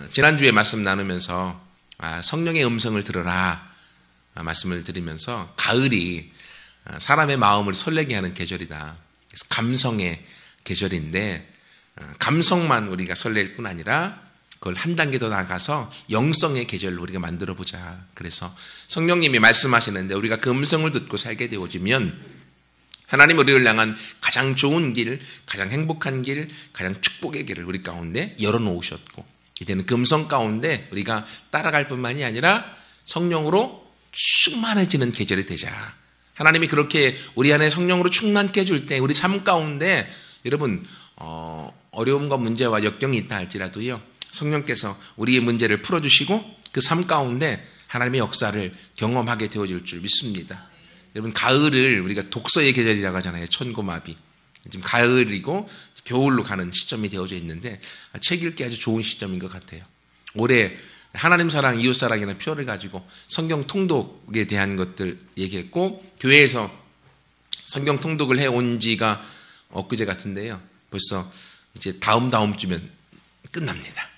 지난주에 말씀 나누면서 성령의 음성을 들으라 말씀을 드리면서 가을이 사람의 마음을 설레게 하는 계절이다. 그래서 감성의 계절인데 감성만 우리가 설렐 뿐 아니라 그걸 한 단계 더 나가서 영성의 계절로 우리가 만들어보자. 그래서 성령님이 말씀하시는데 우리가 그 음성을 듣고 살게 되어지면 하나님 우리를 향한 가장 좋은 길, 가장 행복한 길, 가장 축복의 길을 우리 가운데 열어놓으셨고 이제는 그 음성 가운데 우리가 따라갈 뿐만이 아니라 성령으로 충만해지는 계절이 되자. 하나님이 그렇게 우리 안에 성령으로 충만케 해줄 때 우리 삶 가운데 여러분 어려움과 문제와 역경이 있다 할지라도요. 성령께서 우리의 문제를 풀어주시고 그 삶 가운데 하나님의 역사를 경험하게 되어질 줄 믿습니다. 여러분 가을을 우리가 독서의 계절이라고 하잖아요. 천고마비. 지금 가을이고 겨울로 가는 시점이 되어져 있는데 책 읽기 아주 좋은 시점인 것 같아요. 올해 하나님 사랑, 이웃 사랑이라는 표를 가지고 성경 통독에 대한 것들 얘기했고 교회에서 성경 통독을 해온 지가 엊그제 같은데요. 벌써 이제 다음 주면 끝납니다.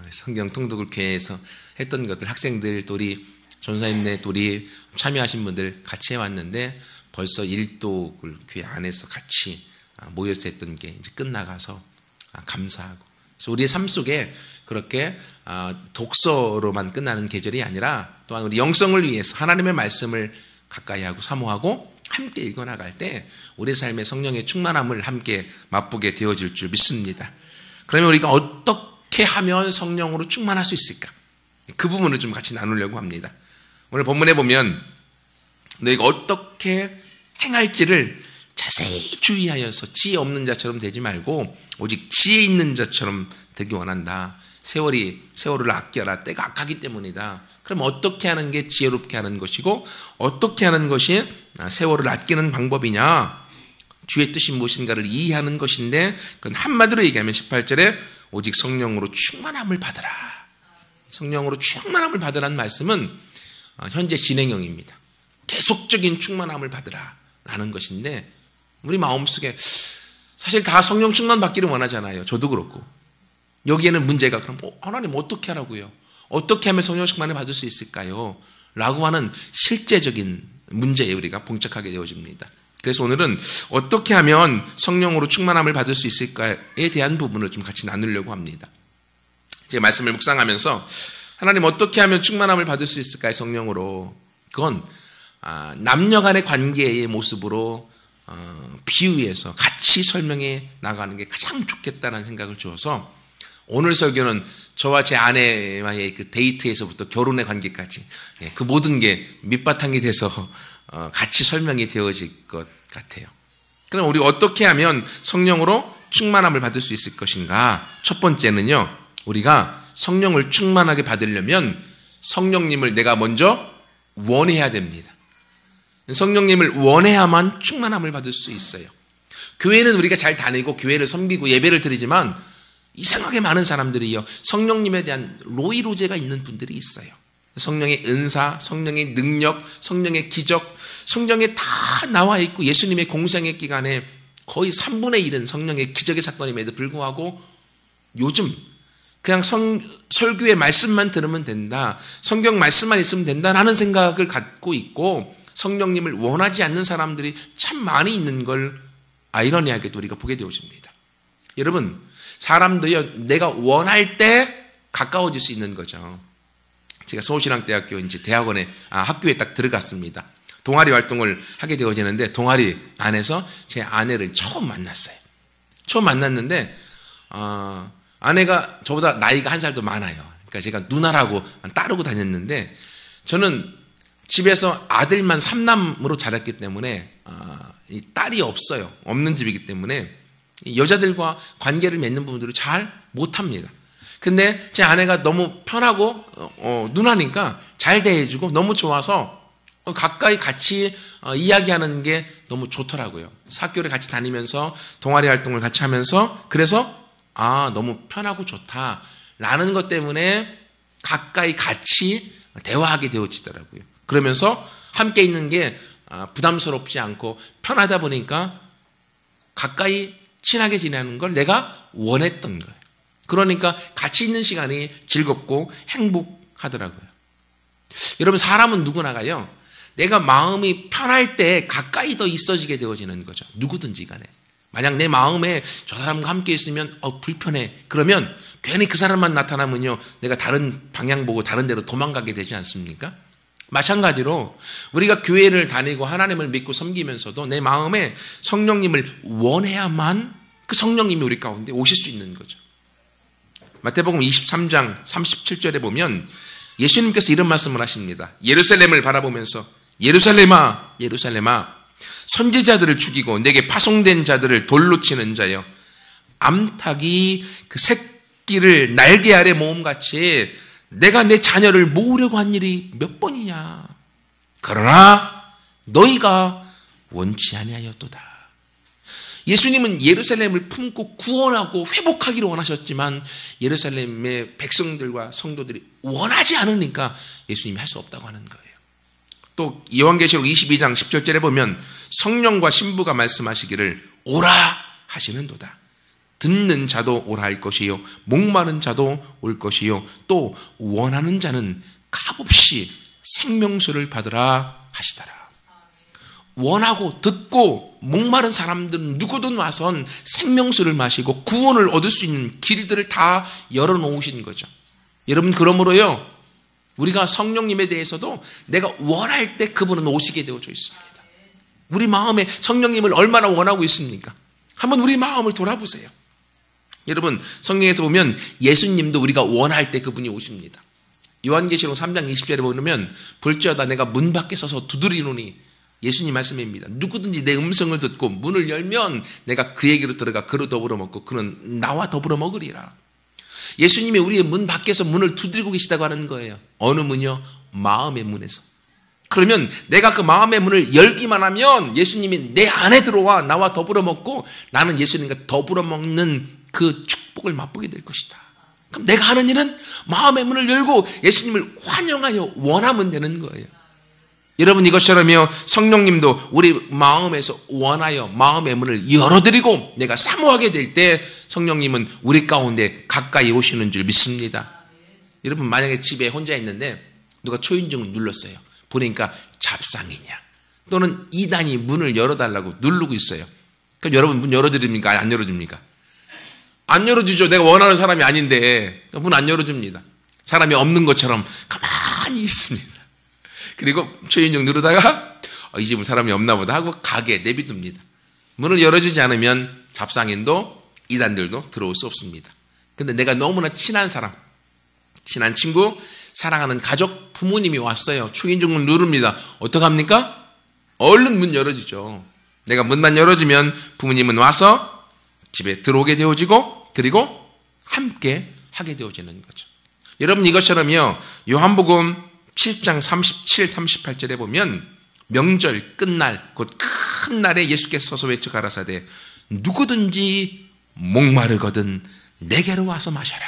성경 통독을 교회에서 했던 것들 학생들, 우리 전사님네, 우리 참여하신 분들 같이 해왔는데 벌써 일독을 교회 안에서 같이 모여서 했던 게 이제 끝나가서 감사하고 그래서 우리의 삶 속에 그렇게 독서로만 끝나는 계절이 아니라 또한 우리 영성을 위해서 하나님의 말씀을 가까이 하고 사모하고 함께 읽어나갈 때 우리 삶의 성령의 충만함을 함께 맛보게 되어질 줄 믿습니다. 그러면 우리가 어떻게 하면 성령으로 충만할 수 있을까? 그 부분을 좀 같이 나누려고 합니다. 오늘 본문에 보면 너희가 어떻게 행할지를 자세히 주의하여서 지혜 없는 자처럼 되지 말고 오직 지혜 있는 자처럼 되기 원한다. 세월을 아껴라. 때가 악하기 때문이다. 그럼 어떻게 하는 게 지혜롭게 하는 것이고 어떻게 하는 것이 세월을 아끼는 방법이냐? 주의 뜻이 무엇인가를 이해하는 것인데 그건 한마디로 얘기하면 18절에 오직 성령으로 충만함을 받으라. 성령으로 충만함을 받으라는 말씀은 현재 진행형입니다. 계속적인 충만함을 받으라라는 것인데 우리 마음속에 사실 다 성령 충만 받기를 원하잖아요. 저도 그렇고. 여기에는 문제가 그럼 하나님 어떻게 하라고요? 어떻게 하면 성령 충만을 받을 수 있을까요? 라고 하는 실제적인 문제에 우리가 봉착하게 되어집니다. 그래서 오늘은 어떻게 하면 성령으로 충만함을 받을 수 있을까에 대한 부분을 좀 같이 나누려고 합니다. 제가 말씀을 묵상하면서 하나님 어떻게 하면 충만함을 받을 수 있을까요? 성령으로. 그건 남녀 간의 관계의 모습으로 비유해서 같이 설명해 나가는 게 가장 좋겠다는 생각을 주어서 오늘 설교는 저와 제 아내와의 그 데이트에서부터 결혼의 관계까지 그 모든 게 밑바탕이 돼서 같이 설명이 되어질 것 같아요. 그럼 우리 어떻게 하면 성령으로 충만함을 받을 수 있을 것인가? 첫 번째는요. 우리가 성령을 충만하게 받으려면 성령님을 내가 먼저 원해야 됩니다. 성령님을 원해야만 충만함을 받을 수 있어요. 교회는 우리가 잘 다니고 교회를 섬기고 예배를 드리지만 이상하게 많은 사람들이요. 성령님에 대한 로이로제가 있는 분들이 있어요. 성령의 은사, 성령의 능력, 성령의 기적, 성령에 다 나와 있고 예수님의 공생의 기간에 거의 3분의 1은 성령의 기적의 사건임에도 불구하고 요즘 그냥 설교의 말씀만 들으면 된다. 성경 말씀만 있으면 된다라는 생각을 갖고 있고 성령님을 원하지 않는 사람들이 참 많이 있는 걸 아이러니하게도 우리가 보게 되어집니다. 여러분, 사람도요, 내가 원할 때 가까워질 수 있는 거죠. 제가 서울신앙대학교 이제 대학원에, 학교에 딱 들어갔습니다. 동아리 활동을 하게 되어지는데 동아리 안에서 제 아내를 처음 만났어요. 처음 만났는데, 아내가 저보다 나이가 한 살 더 많아요. 그러니까 제가 누나라고 따르고 다녔는데 저는 집에서 아들만 3남으로 자랐기 때문에 이 딸이 없어요. 없는 집이기 때문에 여자들과 관계를 맺는 부분들을 잘 못합니다. 근데 제 아내가 너무 편하고 누나니까 잘 대해주고 너무 좋아서 가까이 같이 이야기하는 게 너무 좋더라고요. 학교를 같이 다니면서 동아리 활동을 같이 하면서 그래서 너무 편하고 좋다라는 것 때문에 가까이 같이 대화하게 되어지더라고요. 그러면서 함께 있는 게 부담스럽지 않고 편하다 보니까 가까이 친하게 지내는 걸 내가 원했던 거예요. 그러니까 같이 있는 시간이 즐겁고 행복하더라고요. 여러분, 사람은 누구나가요, 내가 마음이 편할 때 가까이 더 있어지게 되어지는 거죠. 누구든지 간에. 만약 내 마음에 저 사람과 함께 있으면 불편해. 그러면 괜히 그 사람만 나타나면요, 내가 다른 방향 보고 다른 데로 도망가게 되지 않습니까? 마찬가지로 우리가 교회를 다니고 하나님을 믿고 섬기면서도 내 마음에 성령님을 원해야만 그 성령님이 우리 가운데 오실 수 있는 거죠. 마태복음 23장 37절에 보면 예수님께서 이런 말씀을 하십니다. 예루살렘을 바라보면서 예루살렘아, 예루살렘아, 선지자들을 죽이고 내게 파송된 자들을 돌로 치는 자여, 암탉이 그 새끼를 날개 아래 모음같이 내가 내 자녀를 모으려고 한 일이 몇 번이냐. 그러나 너희가 원치 아니하였도다. 예수님은 예루살렘을 품고 구원하고 회복하기를 원하셨지만 예루살렘의 백성들과 성도들이 원하지 않으니까 예수님이 할 수 없다고 하는 거예요. 또 요한계시록 22장 10절에 보면 성령과 신부가 말씀하시기를 오라 하시는도다. 듣는 자도 오라 할 것이요, 목마른 자도 올 것이요, 또 원하는 자는 값없이 생명수를 받으라 하시더라. 원하고 듣고 목마른 사람들은 누구든 와선 생명수를 마시고 구원을 얻을 수 있는 길들을 다 열어놓으신 거죠. 여러분, 그러므로요, 우리가 성령님에 대해서도 내가 원할 때 그분은 오시게 되어져 있습니다. 우리 마음에 성령님을 얼마나 원하고 있습니까? 한번 우리 마음을 돌아보세요. 여러분, 성경에서 보면 예수님도 우리가 원할 때 그분이 오십니다. 요한계시록 3장 20절에 보면 볼지어다 내가 문 밖에 서서 두드리노니, 예수님 말씀입니다. 누구든지 내 음성을 듣고 문을 열면 내가 그에게로 들어가 그로 더불어 먹고 그는 나와 더불어 먹으리라. 예수님이 우리의 문 밖에서 문을 두드리고 계시다고 하는 거예요. 어느 문이요? 마음의 문에서. 그러면 내가 그 마음의 문을 열기만 하면 예수님이 내 안에 들어와 나와 더불어 먹고 나는 예수님과 더불어 먹는 그 축복을 맛보게 될 것이다. 그럼 내가 하는 일은 마음의 문을 열고 예수님을 환영하여 원하면 되는 거예요. 여러분, 이것처럼요, 성령님도 우리 마음에서 원하여 마음의 문을 열어드리고 내가 사모하게 될 때 성령님은 우리 가운데 가까이 오시는 줄 믿습니다. 여러분, 만약에 집에 혼자 있는데 누가 초인종을 눌렀어요. 보니까 잡상이냐 또는 이단이 문을 열어달라고 누르고 있어요. 그럼 여러분 문 열어드립니까? 안 열어줍니까? 안 열어주죠. 내가 원하는 사람이 아닌데 문 안 열어줍니다. 사람이 없는 것처럼 가만히 있습니다. 그리고 초인종 누르다가 이 집은 사람이 없나 보다 하고 가게 내비둡니다. 문을 열어주지 않으면 잡상인도 이단들도 들어올 수 없습니다. 근데 내가 너무나 친한 사람, 친한 친구, 사랑하는 가족, 부모님이 왔어요. 초인종을 누릅니다. 어떡합니까? 얼른 문 열어주죠. 내가 문만 열어주면 부모님은 와서 집에 들어오게 되어지고 그리고 함께 하게 되어지는 거죠. 여러분, 이것처럼요, 요한복음 7장 37, 38절에 보면 명절 끝날 곧 큰 날에 예수께서 서서 외쳐 가라사대 누구든지 목마르거든 내게로 와서 마셔라.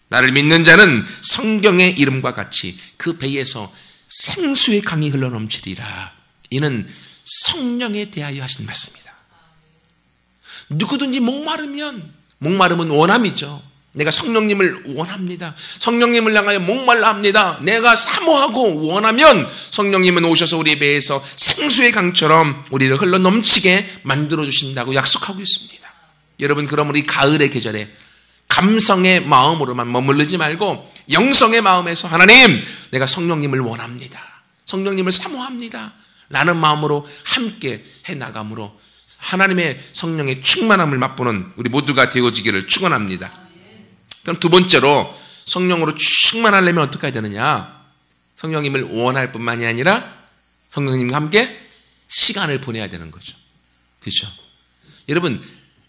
나를 믿는 자는 성경의 이름과 같이 그 배에서 생수의 강이 흘러넘치리라. 이는 성령에 대하여 하신 말씀이다. 누구든지 목마름은 원함이죠. 내가 성령님을 원합니다. 성령님을 향하여 목말라 합니다. 내가 사모하고 원하면 성령님은 오셔서 우리 배에서 생수의 강처럼 우리를 흘러넘치게 만들어주신다고 약속하고 있습니다. 여러분, 그러면 이 가을의 계절에 감성의 마음으로만 머무르지 말고 영성의 마음에서 하나님, 내가 성령님을 원합니다. 성령님을 사모합니다. 라는 마음으로 함께 해나감으로 하나님의 성령의 충만함을 맛보는 우리 모두가 되어지기를 축원합니다. 그럼 두 번째로 성령으로 충만하려면 어떻게 해야 되느냐? 성령님을 원할 뿐만이 아니라 성령님과 함께 시간을 보내야 되는 거죠. 그렇죠? 여러분,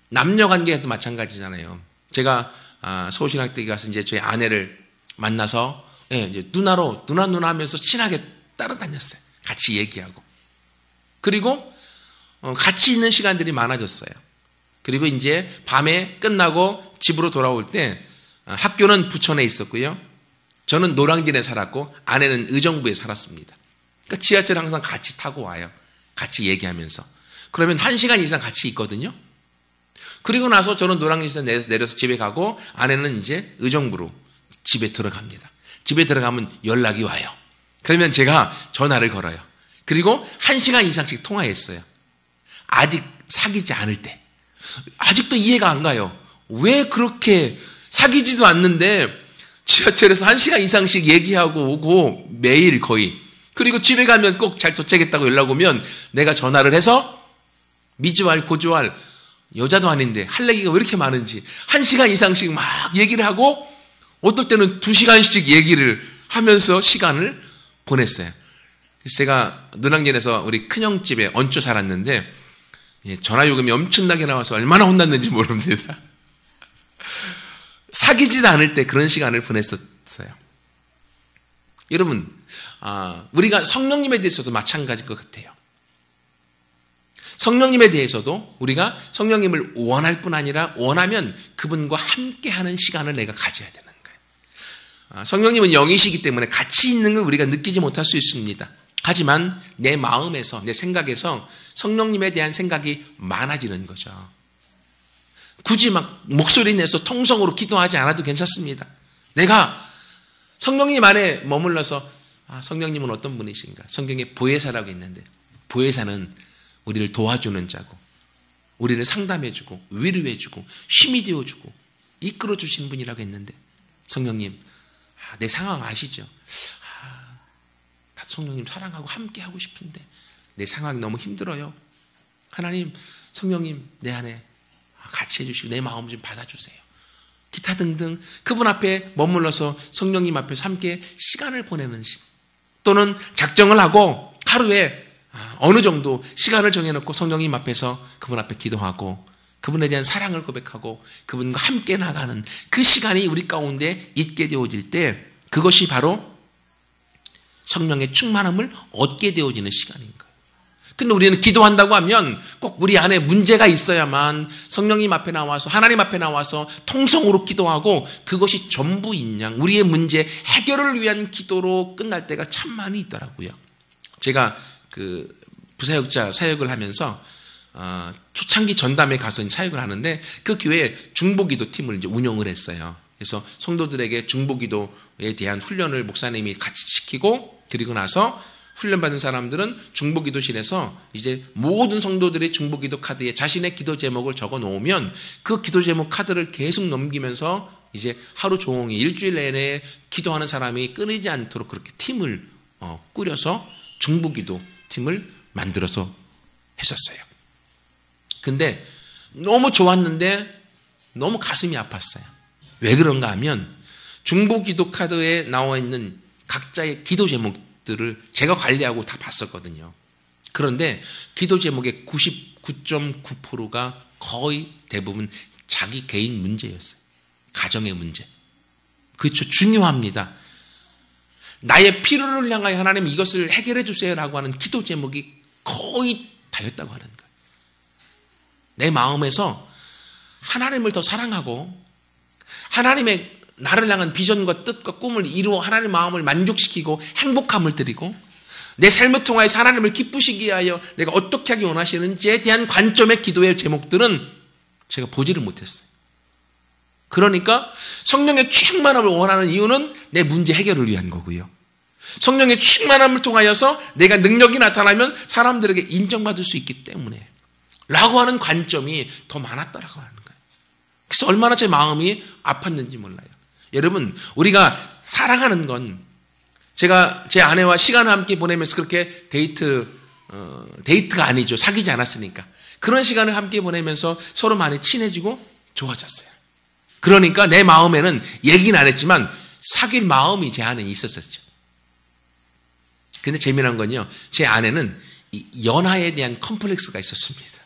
남녀 관계도 마찬가지잖아요. 제가 서울신학대에 가서 이제 저희 아내를 만나서 이제 누나 하면서 친하게 따라다녔어요. 같이 얘기하고. 그리고 같이 있는 시간들이 많아졌어요. 그리고 이제 밤에 끝나고 집으로 돌아올 때 학교는 부천에 있었고요. 저는 노량진에 살았고 아내는 의정부에 살았습니다. 그러니까 지하철 항상 같이 타고 와요. 같이 얘기하면서. 그러면 1시간 이상 같이 있거든요. 그리고 나서 저는 노량진에서 내려서 집에 가고 아내는 이제 의정부로 집에 들어갑니다. 집에 들어가면 연락이 와요. 그러면 제가 전화를 걸어요. 그리고 1시간 이상씩 통화했어요. 아직 사귀지 않을 때. 아직도 이해가 안 가요. 왜 그렇게 사귀지도 않는데 지하철에서 1시간 이상씩 얘기하고 오고 매일 거의. 그리고 집에 가면 꼭 잘 도착했다고 연락 오면 내가 전화를 해서 미주알 고주알 여자도 아닌데 할 얘기가 왜 이렇게 많은지 1시간 이상씩 막 얘기를 하고 어떨 때는 2시간씩 얘기를 하면서 시간을 보냈어요. 그래서 제가 노량진에서 우리 큰형 집에 얹혀 살았는데 전화 요금이 엄청나게 나와서 얼마나 혼났는지 모릅니다. 사귀지도 않을 때 그런 시간을 보냈었어요. 여러분, 우리가 성령님에 대해서도 마찬가지일 것 같아요. 성령님에 대해서도 우리가 성령님을 원할 뿐 아니라 원하면 그분과 함께하는 시간을 내가 가져야 되는 거예요. 성령님은 영이시기 때문에 같이 있는 걸 우리가 느끼지 못할 수 있습니다. 하지만 내 마음에서, 내 생각에서 성령님에 대한 생각이 많아지는 거죠. 굳이 막 목소리 내서 통성으로 기도하지 않아도 괜찮습니다. 내가 성령님 안에 머물러서 성령님은 어떤 분이신가? 성경에 보혜사라고 있는데 보혜사는 우리를 도와주는 자고 우리를 상담해주고 위로해주고 힘이 되어주고 이끌어주시는 분이라고 했는데 성령님 내 상황 아시죠? 성령님 사랑하고 함께 하고 싶은데 내 상황이 너무 힘들어요. 하나님 성령님 내 안에 같이 해주시고 내 마음 좀 받아주세요. 기타 등등 그분 앞에 머물러서 성령님 앞에서 함께 시간을 보내는 또는 작정을 하고 하루에 어느 정도 시간을 정해놓고 성령님 앞에서 그분 앞에 기도하고 그분에 대한 사랑을 고백하고 그분과 함께 나가는 그 시간이 우리 가운데 있게 되어질 때 그것이 바로 성령의 충만함을 얻게 되어지는 시간인 거예요. 근데 우리는 기도한다고 하면 꼭 우리 안에 문제가 있어야만 성령님 앞에 나와서 하나님 앞에 나와서 통성으로 기도하고 그것이 전부인 양 우리의 문제 해결을 위한 기도로 끝날 때가 참 많이 있더라고요. 제가 그 부사역자 사역을 하면서 초창기 전담에 가서 사역을 하는데 그 교회에 중보기도 팀을 이제 운영을 했어요. 그래서 성도들에게 중보기도에 대한 훈련을 목사님이 같이 시키고 그리고 나서 훈련받은 사람들은 중보기도실에서 이제 모든 성도들의 중보기도 카드에 자신의 기도 제목을 적어 놓으면 그 기도 제목 카드를 계속 넘기면서 이제 하루 종일 일주일 내내 기도하는 사람이 끊이지 않도록 그렇게 팀을 꾸려서 중보기도 팀을 만들어서 했었어요. 근데 너무 좋았는데 너무 가슴이 아팠어요. 왜 그런가 하면 중보기도 카드에 나와 있는 각자의 기도 제목들을 제가 관리하고 다 봤었거든요. 그런데 기도 제목의 99.9%가 거의 대부분 자기 개인 문제였어요. 가정의 문제. 그렇죠. 중요합니다. 나의 필요를 향하여 하나님 이것을 해결해 주세요라고 하는 기도 제목이 거의 다였다고 하는 거예요. 내 마음에서 하나님을 더 사랑하고 하나님의 나를 향한 비전과 뜻과 꿈을 이루어 하나님의 마음을 만족시키고 행복함을 드리고 내 삶을 통하여 하나님을 기쁘시게 위하여 내가 어떻게 하기 원하시는지에 대한 관점의 기도의 제목들은 제가 보지를 못했어요. 그러니까 성령의 충만함을 원하는 이유는 내 문제 해결을 위한 거고요. 성령의 충만함을 통하여서 내가 능력이 나타나면 사람들에게 인정받을 수 있기 때문에 라고 하는 관점이 더 많았다라고 하는 거예요. 그래서 얼마나 제 마음이 아팠는지 몰라요. 여러분 우리가 사랑하는 건 제가 제 아내와 시간을 함께 보내면서 그렇게 데이트가 아니죠. 사귀지 않았으니까. 그런 시간을 함께 보내면서 서로 많이 친해지고 좋아졌어요. 그러니까 내 마음에는 얘기는 안 했지만 사귈 마음이 제 안에 있었었죠. 근데 재미난 건요. 제 아내는 이 연하에 대한 컴플렉스가 있었습니다.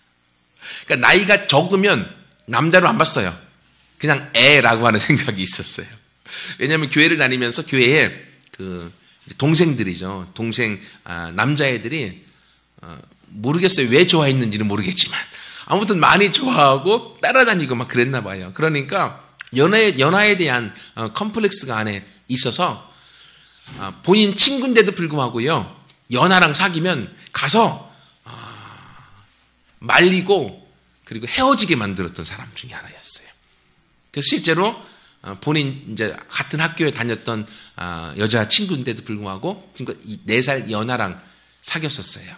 그러니까 나이가 적으면 남자로 안 봤어요. 그냥 애라고 하는 생각이 있었어요. 왜냐하면 교회를 다니면서 교회에 그 동생들이죠. 동생 남자애들이 모르겠어요. 왜 좋아했는지는 모르겠지만 아무튼 많이 좋아하고 따라다니고 막 그랬나 봐요. 그러니까 연하에 대한 컴플렉스가 안에 있어서 본인 친구인데도 불구하고요. 연하랑 사귀면 가서 말리고 그리고 헤어지게 만들었던 사람 중에 하나였어요. 그래서 실제로 본인 이제 같은 학교에 다녔던 여자 친구인데도 불구하고 그러니까 4살 연하랑 사귀었었어요.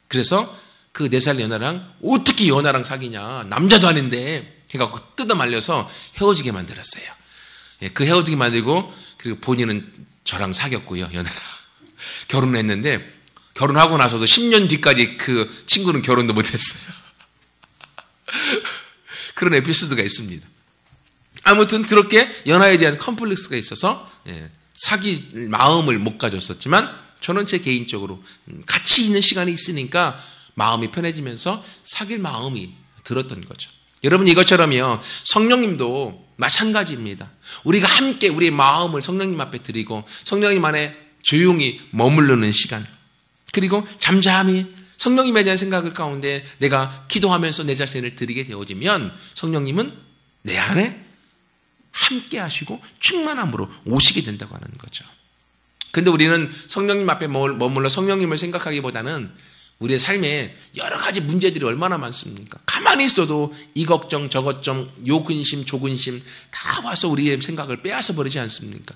그래서 그 4살 연하랑 어떻게 연하랑 사귀냐, 남자도 아닌데 해갖고 뜯어 말려서 헤어지게 만들었어요. 예, 그 헤어지게 만들고 그리고 본인은 저랑 사귀었고요, 연하랑 결혼했는데 결혼하고 나서도 10년 뒤까지 그 친구는 결혼도 못했어요. 그런 에피소드가 있습니다. 아무튼 그렇게 연하에 대한 컴플렉스가 있어서 사귈 마음을 못 가졌었지만 저는 제 개인적으로 같이 있는 시간이 있으니까 마음이 편해지면서 사귈 마음이 들었던 거죠. 여러분 이것처럼요, 성령님도 마찬가지입니다. 우리가 함께 우리의 마음을 성령님 앞에 드리고 성령님 안에 조용히 머무르는 시간, 그리고 잠잠히 성령님에 대한 생각을 가운데 내가 기도하면서 내 자신을 드리게 되어지면 성령님은 내 안에 함께 하시고 충만함으로 오시게 된다고 하는 거죠. 근데 우리는 성령님 앞에 머물러 성령님을 생각하기보다는 우리의 삶에 여러 가지 문제들이 얼마나 많습니까? 가만히 있어도 이 걱정 저 걱정 요 근심 저 근심 다 와서 우리의 생각을 빼앗아 버리지 않습니까?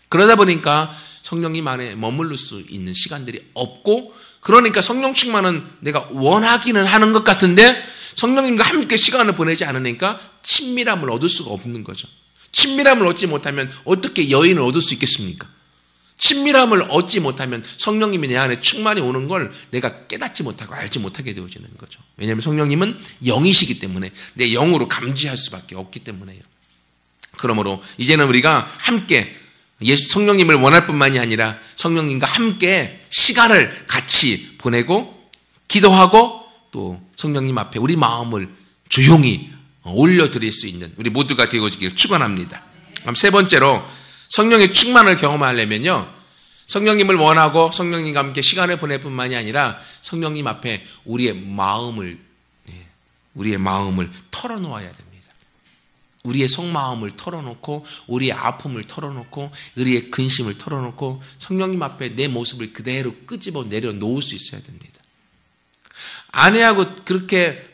그러다 보니까 성령님 안에 머물러 수 있는 시간들이 없고, 그러니까 성령 충만은 내가 원하기는 하는 것 같은데 성령님과 함께 시간을 보내지 않으니까 친밀함을 얻을 수가 없는 거죠. 친밀함을 얻지 못하면 어떻게 여인을 얻을 수 있겠습니까? 친밀함을 얻지 못하면 성령님이 내 안에 충만히 오는 걸 내가 깨닫지 못하고 알지 못하게 되어지는 거죠. 왜냐하면 성령님은 영이시기 때문에 내 영으로 감지할 수밖에 없기 때문에요. 그러므로 이제는 우리가 함께 성령님을 원할 뿐만이 아니라 성령님과 함께 시간을 같이 보내고 기도하고 또 성령님 앞에 우리 마음을 조용히 올려드릴 수 있는 우리 모두가 되어지기를 축원합니다. 그럼 세 번째로 성령의 충만을 경험하려면요, 성령님을 원하고 성령님과 함께 시간을 보낼 뿐만이 아니라 성령님 앞에 우리의 마음을 털어놓아야 됩니다. 우리의 속마음을 털어놓고 우리의 아픔을 털어놓고 우리의 근심을 털어놓고 성령님 앞에 내 모습을 그대로 끄집어 내려놓을 수 있어야 됩니다. 아내하고 그렇게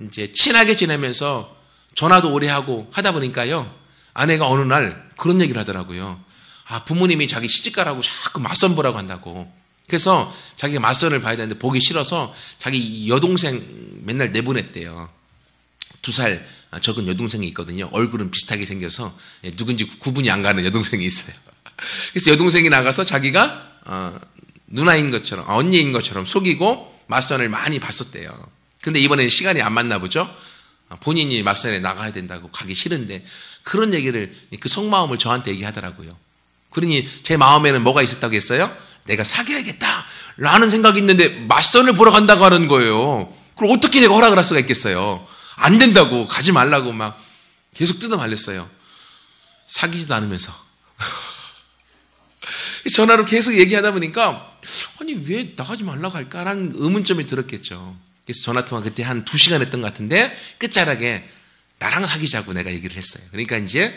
이제 친하게 지내면서 전화도 오래 하고 하다 보니까요, 아내가 어느 날 그런 얘기를 하더라고요. 부모님이 자기 시집가라고 자꾸 맞선 보라고 한다고. 그래서 자기가 맞선을 봐야 되는데 보기 싫어서 자기 여동생 맨날 내보냈대요. 2살 적은 여동생이 있거든요. 얼굴은 비슷하게 생겨서 누군지 구분이 안 가는 여동생이 있어요. 그래서 여동생이 나가서 자기가 누나인 것처럼 언니인 것처럼 속이고 맞선을 많이 봤었대요. 근데 이번에는 시간이 안 맞나 보죠. 본인이 맞선에 나가야 된다고 가기 싫은데 그런 얘기를 그 속마음을 저한테 얘기하더라고요. 그러니 제 마음에는 뭐가 있었다고 했어요? 내가 사귀어야겠다라는 생각이 있는데 맞선을 보러 간다고 하는 거예요. 그럼 어떻게 내가 허락을 할 수가 있겠어요? 안 된다고, 가지 말라고 막 계속 뜯어 말렸어요. 사귀지도 않으면서. 전화로 계속 얘기하다 보니까 아니 왜 나가지 말라고 할까라는 의문점이 들었겠죠. 그래서 전화통화 그때 한 2시간 했던 것 같은데 끝자락에 나랑 사귀자고 내가 얘기를 했어요. 그러니까 이제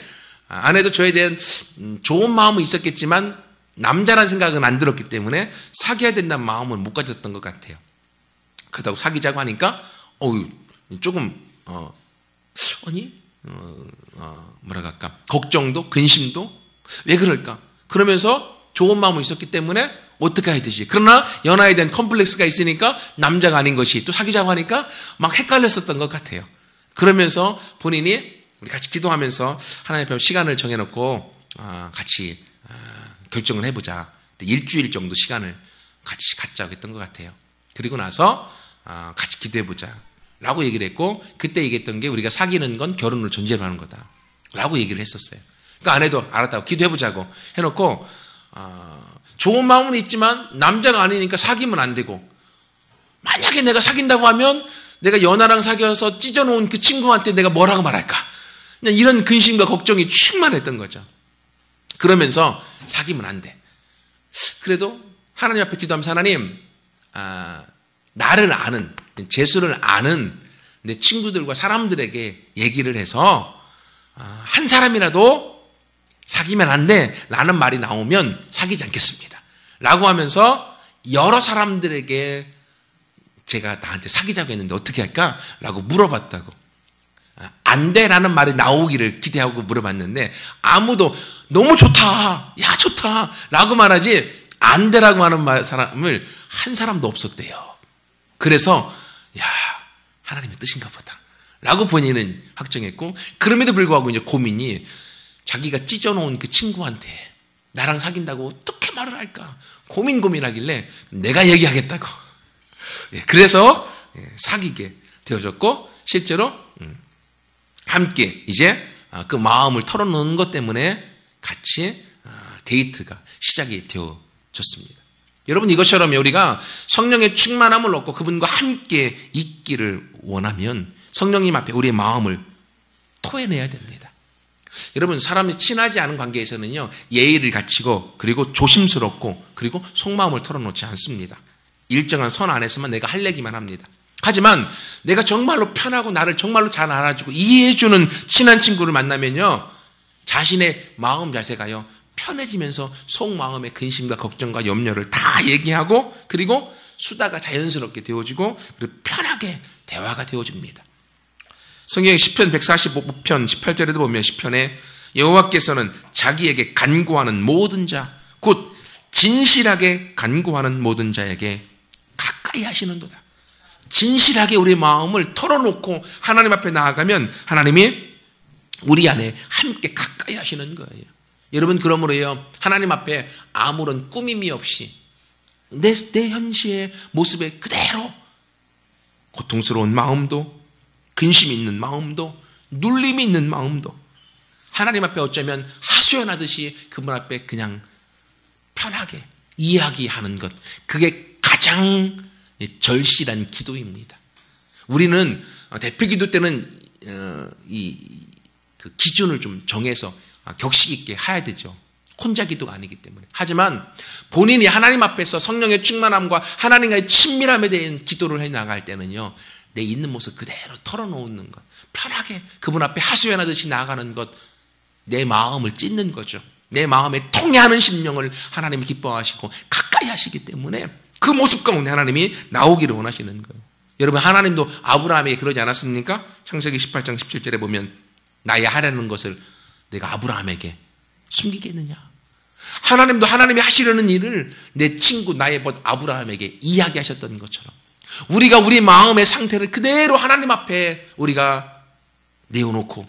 아내도 저에 대한 좋은 마음은 있었겠지만 남자라는 생각은 안 들었기 때문에 사귀어야 된다는 마음은 못 가졌던 것 같아요. 그렇다고 사귀자고 하니까 조금 뭐라고 할까, 걱정도 근심도 왜 그럴까 그러면서 좋은 마음은 있었기 때문에 어떻게 해야 되지. 그러나 연하에 대한 컴플렉스가 있으니까 남자가 아닌 것이 또 사귀자고 하니까 막 헷갈렸었던 것 같아요. 그러면서 본인이 우리 같이 기도하면서 하나님 앞에 시간을 정해놓고 같이 결정을 해보자. 일주일 정도 시간을 같이 갖자고 했던 것 같아요. 그리고 나서 같이 기도해보자 라고 얘기를 했고, 그때 얘기했던 게 우리가 사귀는 건 결혼을 전제로 하는 거다 라고 얘기를 했었어요. 그러니까 아내도 알았다고 기도해보자고 해놓고 좋은 마음은 있지만 남자가 아니니까 사귀면 안 되고, 만약에 내가 사귄다고 하면 내가 연하랑 사귀어서 찢어놓은 그 친구한테 내가 뭐라고 말할까, 그냥 이런 근심과 걱정이 충만했던 거죠. 그러면서 사귀면 안 돼. 그래도 하나님 앞에 기도하면서 하나님, 나를 아는, 재수를 아는 내 친구들과 사람들에게 얘기를 해서 한 사람이라도 사귀면 안 돼 라는 말이 나오면 사귀지 않겠습니다 라고 하면서 여러 사람들에게 제가 나한테 사귀자고 했는데 어떻게 할까? 라고 물어봤다고. 안 돼라는 말이 나오기를 기대하고 물어봤는데 아무도 너무 좋다, 야 좋다 라고 말하지 안 돼라고 하는 사람을 한 사람도 없었대요. 그래서 야 하나님의 뜻인가 보다 라고 본인은 확정했고, 그럼에도 불구하고 이제 고민이 자기가 찢어놓은 그 친구한테 나랑 사귄다고 어떻게 말을 할까 고민하길래 내가 얘기하겠다고. 그래서 사귀게 되어졌고, 실제로 함께 이제 그 마음을 털어놓는 것 때문에 같이 데이트가 시작이 되어졌습니다. 여러분, 이것처럼 우리가 성령의 충만함을 얻고 그분과 함께 있기를 원하면 성령님 앞에 우리의 마음을 토해내야 됩니다. 여러분, 사람이 친하지 않은 관계에서는요, 예의를 갖추고 그리고 조심스럽고 그리고 속마음을 털어놓지 않습니다. 일정한 선 안에서만 내가 할 얘기만 합니다. 하지만 내가 정말로 편하고 나를 정말로 잘 알아주고 이해해주는 친한 친구를 만나면요, 자신의 마음 자세가요 편해지면서 속마음의 근심과 걱정과 염려를 다 얘기하고 그리고 수다가 자연스럽게 되어지고 그리고 편하게 대화가 되어집니다. 성경의 시편 145편 18절에도 보면 시편에 여호와께서는 자기에게 간구하는 모든 자, 곧 진실하게 간구하는 모든 자에게 가까이 하시는도다. 진실하게 우리의 마음을 털어놓고 하나님 앞에 나아가면 하나님이 우리 안에 함께 가까이 하시는 거예요. 여러분, 그러므로요, 하나님 앞에 아무런 꾸밈이 없이 내 현실의 모습에 그대로 고통스러운 마음도, 근심이 있는 마음도, 눌림이 있는 마음도 하나님 앞에 어쩌면 하소연하듯이 그분 앞에 그냥 편하게 이야기하는 것, 그게 가장 절실한 기도입니다. 우리는 대표기도 때는 그 기준을 좀 정해서 격식 있게 해야 되죠. 혼자 기도가 아니기 때문에. 하지만 본인이 하나님 앞에서 성령의 충만함과 하나님과의 친밀함에 대한 기도를 해나갈 때는요, 내 있는 모습 그대로 털어놓는 것, 편하게 그분 앞에 하소연하듯이 나아가는 것, 내 마음을 찢는 거죠. 내 마음에 통해하는 심령을 하나님이 기뻐하시고 가까이 하시기 때문에 그 모습 가운데 하나님이 나오기를 원하시는 거예요. 여러분, 하나님도 아브라함에게 그러지 않았습니까? 창세기 18장 17절에 보면 나의 하려는 것을 내가 아브라함에게 숨기겠느냐. 하나님도 하나님이 하시려는 일을 내 친구 나의 벗 아브라함에게 이야기하셨던 것처럼 우리가 우리 마음의 상태를 그대로 하나님 앞에 우리가 내어놓고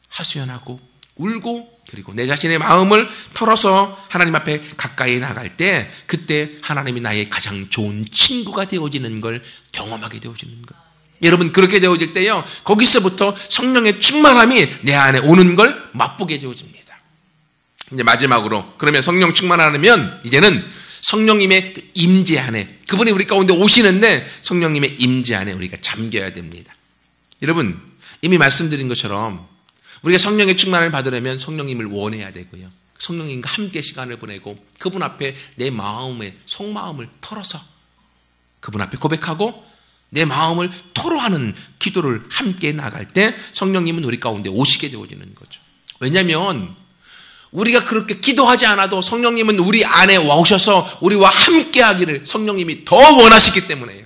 하소연하고 울고 그리고 내 자신의 마음을 털어서 하나님 앞에 가까이 나갈 때 그때 하나님이 나의 가장 좋은 친구가 되어지는 걸 경험하게 되어지는 거예요. 여러분, 그렇게 되어질 때요, 거기서부터 성령의 충만함이 내 안에 오는 걸 맛보게 되어집니다. 이제 마지막으로, 그러면 성령 충만하면 이제는 성령님의 임재 안에, 그분이 우리 가운데 오시는데 성령님의 임재 안에 우리가 잠겨야 됩니다. 여러분, 이미 말씀드린 것처럼 우리가 성령의 충만을 받으려면 성령님을 원해야 되고요, 성령님과 함께 시간을 보내고 그분 앞에 내 마음의 속마음을 털어서 그분 앞에 고백하고 내 마음을 토로하는 기도를 함께 나갈 때 성령님은 우리 가운데 오시게 되어지는 거죠. 왜냐하면 우리가 그렇게 기도하지 않아도 성령님은 우리 안에 오셔서 우리와 함께 하기를 성령님이 더 원하시기 때문에요.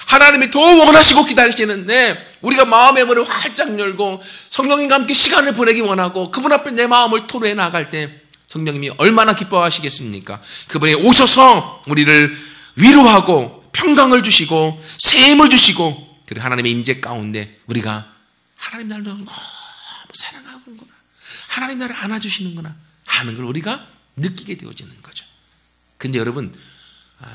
하나님이 더 원하시고 기다리시는데 우리가 마음의 문을 활짝 열고 성령님과 함께 시간을 보내기 원하고 그분 앞에 내 마음을 토로해 나갈 때 성령님이 얼마나 기뻐하시겠습니까? 그분이 오셔서 우리를 위로하고 평강을 주시고 샘을 주시고 그리고 하나님의 임재 가운데 우리가 하나님 나를 너무 사랑하는구나, 하나님 나를 안아주시는구나 하는 걸 우리가 느끼게 되어지는 거죠. 근데 여러분,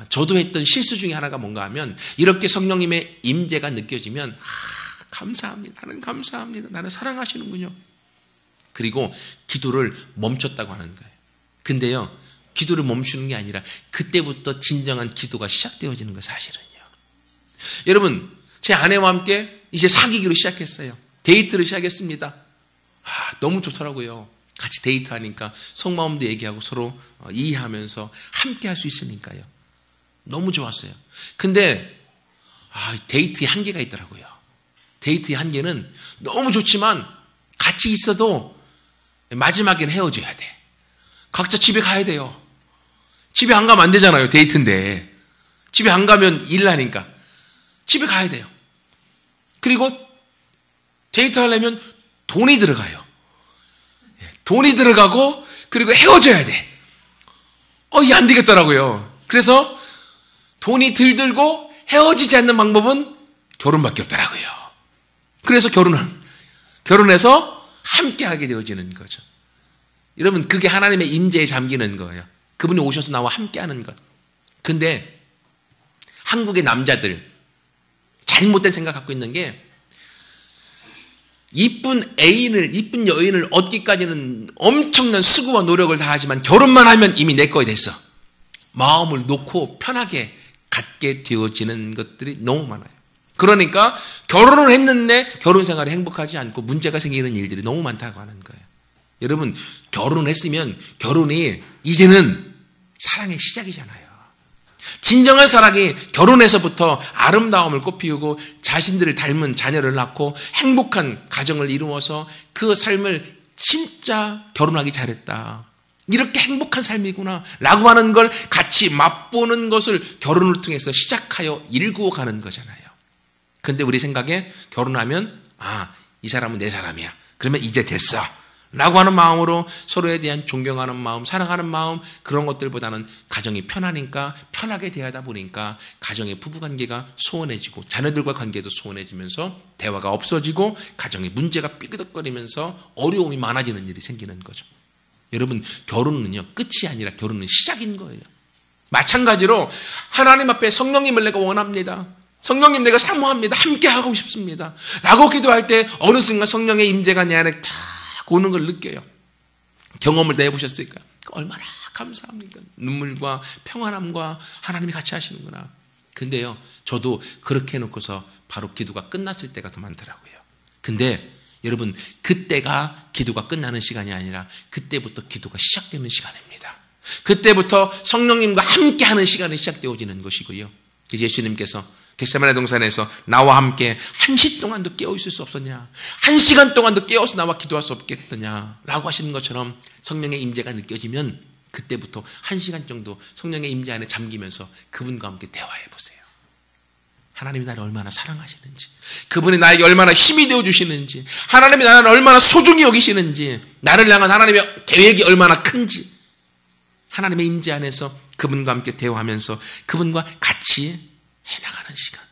저도 했던 실수 중에 하나가 뭔가 하면 이렇게 성령님의 임재가 느껴지면 감사합니다, 나는 감사합니다, 나는 사랑하시는군요, 그리고 기도를 멈췄다고 하는 거예요. 근데요, 기도를 멈추는 게 아니라 그때부터 진정한 기도가 시작되어지는 거예요, 사실은요. 여러분, 제 아내와 함께 이제 사귀기로 시작했어요. 데이트를 시작했습니다. 너무 좋더라고요. 같이 데이트하니까 속마음도 얘기하고 서로 이해하면서 함께 할 수 있으니까요. 너무 좋았어요. 근데 데이트의 한계가 있더라고요. 데이트의 한계는 너무 좋지만 같이 있어도 마지막엔 헤어져야 돼. 각자 집에 가야 돼요. 집에 안 가면 안 되잖아요, 데이트인데. 집에 안 가면 일 나니까. 집에 가야 돼요. 그리고 데이트하려면 돈이 들어가요. 돈이 들어가고 그리고 헤어져야 돼. 이게 안 되겠더라고요. 그래서 돈이 들고 헤어지지 않는 방법은 결혼밖에 없더라고요. 그래서 결혼해서 함께하게 되어지는 거죠. 여러분, 그게 하나님의 임재에 잠기는 거예요. 그분이 오셔서 나와 함께하는 것. 근데 한국의 남자들 잘못된 생각 갖고 있는 게, 이쁜 여인을 얻기까지는 엄청난 수고와 노력을 다하지만 결혼만 하면 이미 내 거에 됐어. 마음을 놓고 편하게 갖게 되어지는 것들이 너무 많아요. 그러니까 결혼을 했는데 결혼 생활이 행복하지 않고 문제가 생기는 일들이 너무 많다고 하는 거예요. 여러분, 결혼했으면 결혼이 이제는 사랑의 시작이잖아요. 진정한 사랑이 결혼에서부터 아름다움을 꽃피우고 자신들을 닮은 자녀를 낳고 행복한 가정을 이루어서 그 삶을 진짜 결혼하기 잘했다, 이렇게 행복한 삶이구나 라고 하는 걸 같이 맛보는 것을 결혼을 통해서 시작하여 일구어 가는 거잖아요. 근데 우리 생각에 결혼하면 이 사람은 내 사람이야, 그러면 이제 됐어 라고 하는 마음으로 서로에 대한 존경하는 마음, 사랑하는 마음, 그런 것들보다는 가정이 편하니까 편하게 대하다 보니까 가정의 부부관계가 소원해지고 자녀들과 관계도 소원해지면서 대화가 없어지고 가정의 문제가 삐그덕거리면서 어려움이 많아지는 일이 생기는 거죠. 여러분, 결혼은요, 끝이 아니라 결혼은 시작인 거예요. 마찬가지로 하나님 앞에 성령님을 내가 원합니다, 성령님 내가 사모합니다, 함께하고 싶습니다 라고 기도할 때 어느 순간 성령의 임재가 내 안에 탁 오는 걸 느껴요. 경험을 다 해보셨을까요? 얼마나 감사합니까? 눈물과 평안함과 하나님이 같이 하시는구나. 근데요, 저도 그렇게 해놓고서 바로 기도가 끝났을 때가 더 많더라고요. 근데 여러분, 그때가 기도가 끝나는 시간이 아니라 그때부터 기도가 시작되는 시간입니다. 그때부터 성령님과 함께하는 시간이 시작되어지는 것이고요. 예수님께서 겟세마네 동산에서 나와 함께 1시 동안도 깨어있을 수 없었냐, 1시간 동안도 깨어서 나와 기도할 수 없겠느냐 라고 하시는 것처럼 성령의 임재가 느껴지면 그때부터 1시간 정도 성령의 임재 안에 잠기면서 그분과 함께 대화해 보세요. 하나님이 나를 얼마나 사랑하시는지, 그분이 나에게 얼마나 힘이 되어주시는지, 하나님이 나를 얼마나 소중히 여기시는지, 나를 향한 하나님의 계획이 얼마나 큰지, 하나님의 임재 안에서 그분과 함께 대화하면서 그분과 같이 해나가는 시간.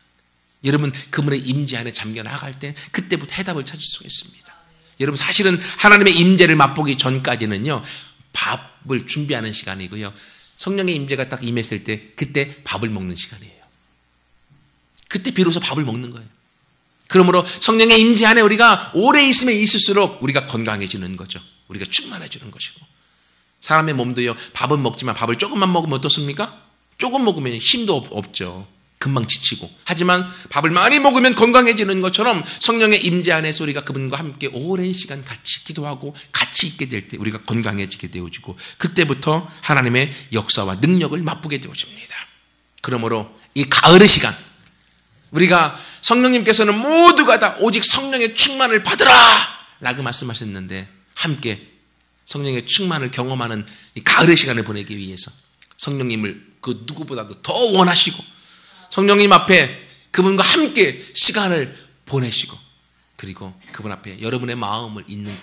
여러분, 그분의 임재 안에 잠겨 나갈 때 그때부터 해답을 찾을 수가 있습니다. 여러분, 사실은 하나님의 임재를 맛보기 전까지는요, 밥을 준비하는 시간이고요, 성령의 임재가 딱 임했을 때 그때 밥을 먹는 시간이에요. 그때 비로소 밥을 먹는 거예요. 그러므로 성령의 임재 안에 우리가 오래 있으면 있을수록 우리가 건강해지는 거죠. 우리가 충만해지는 것이고, 사람의 몸도요, 밥은 먹지만 밥을 조금만 먹으면 어떻습니까? 조금 먹으면 힘도 없죠. 금방 지치고. 하지만 밥을 많이 먹으면 건강해지는 것처럼 성령의 임재 안에서 우리가 그분과 함께 오랜 시간 같이 기도하고 같이 있게 될 때 우리가 건강해지게 되어지고, 그때부터 하나님의 역사와 능력을 맛보게 되어집니다. 그러므로 이 가을의 시간, 우리가 성령님께서는 모두가 다 오직 성령의 충만을 받으라 라고 말씀하셨는데, 함께 성령의 충만을 경험하는 이 가을의 시간을 보내기 위해서 성령님을 그 누구보다도 더 원하시고, 성령님 앞에 그분과 함께 시간을 보내시고, 그리고 그분 앞에 여러분의 마음을 있는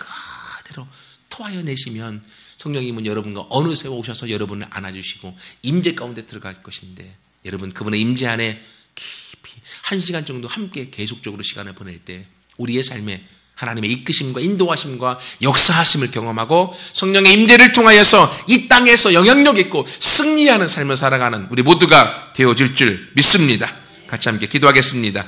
그대로 토하여 내시면 성령님은 여러분과 어느새 오셔서 여러분을 안아주시고 임재 가운데 들어갈 것인데, 여러분 그분의 임재 안에 깊이 1시간 정도 함께 계속적으로 시간을 보낼 때 우리의 삶에 하나님의 이끄심과 인도하심과 역사하심을 경험하고 성령의 임재를 통하여서 이 땅에서 영향력 있고 승리하는 삶을 살아가는 우리 모두가 되어질 줄 믿습니다. 같이 함께 기도하겠습니다.